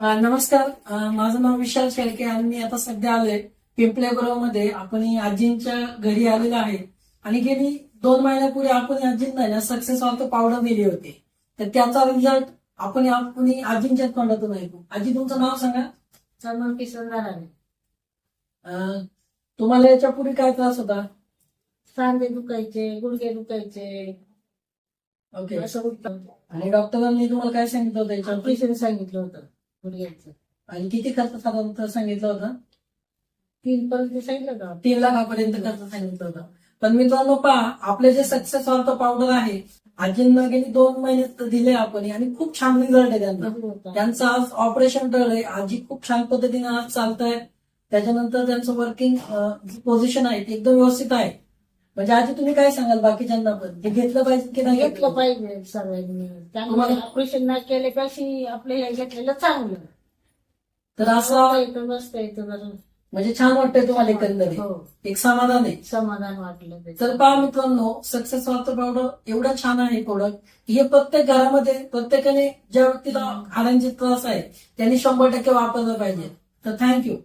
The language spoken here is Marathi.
नमस्कार. माझं नाव विशाल शेळके आणि मी आता सध्या आलोय पिंपळे मध्ये. आपण आजींच्या घरी आलेलो आहे आणि गेली 2 महिन्यापूर्वी आपण आजींना सक्सेस ऑफ पावडर दिली होती. तर त्याचा रिझल्ट आपण आजींच्या तोंडातून ऐकू. आजी, तुमचं नाव सांगा. सलमान किसन नारायण. तुम्हाला याच्यापूर्वी काय त्रास होता? सांधे दुखायचे, गुडघे दुखायचे, ओके. असं होतं. आणि डॉक्टरांनी तुम्हाला काय सांगितलं होतं याच्यावर? ऑपरेशन सांगितलं होतं गुडघ्याचं. आणि किती खर्च साधारणतः सांगितलं होतं? 3 पर्यंत सांगितलं का? 3 लाखापर्यंत खर्च सांगितलं होतं. पण मित्रांनो पहा, आपले जे सक्सेस ऑफ पावडर आहे आजींना गेली 2 महिने दिले आपण आणि खूप छान रिझल्ट आहे त्यांना. त्यांचं आज ऑपरेशन टळलंय. आजी खूप छान पद्धतीने आज चालताय. त्याच्यानंतर त्यांचं वर्किंग पोझिशन आहे ते एकदम व्यवस्थित आहे. म्हणजे आजी, तुम्ही काय सांगाल बाकीच्यांना पण हे घेतलं पाहिजे की नाही घेतलं पाहिजे सर्वांनी. त्यामुळे ऑपरेशन न केल्यापेक्षा आपलं हे घेतलेलं चांगलं. तर असं येतं बसता येतं बरं. म्हणजे छान वाटतंय तुम्हाला एकंदरीत? हो, एक समाधान आहे. समाधान वाटलं ते. तर पहा मित्रांनो, सक्सेस वॉटर पावडर एवढं छान आहे प्रोडक्ट. हे प्रत्येक घरामध्ये प्रत्येकाने ज्या व्यक्तीला हाडांचे त्रास आहे त्यांनी 100% वापरलं पाहिजे. तर थँक्यू.